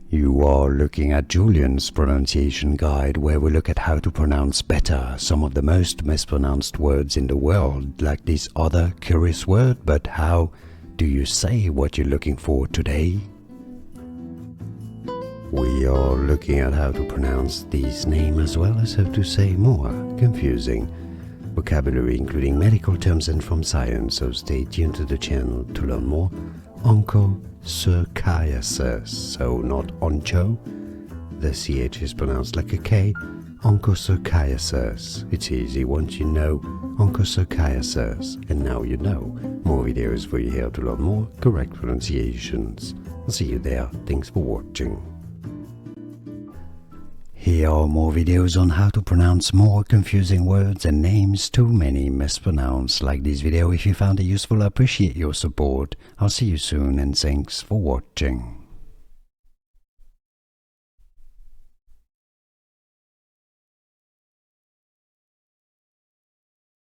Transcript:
You are looking at Julian's pronunciation guide, where we look at how to pronounce better some of the most mispronounced words in the world, like this other curious word. But how do you say what you're looking for today? We are looking at how to pronounce this name as well as how to say more confusing vocabulary, including medical terms and from science, so stay tuned to the channel to learn more. Onchocerciasis, so not oncho, the CH is pronounced like a K. Onchocerciasis, it's easy once you know onchocerciasis, and now you know. More videos for you here to learn more correct pronunciations. I'll see you there, thanks for watching. Here are more videos on how to pronounce more confusing words and names too many mispronounced. Like this video if you found it useful. I appreciate your support. I'll see you soon and thanks for watching.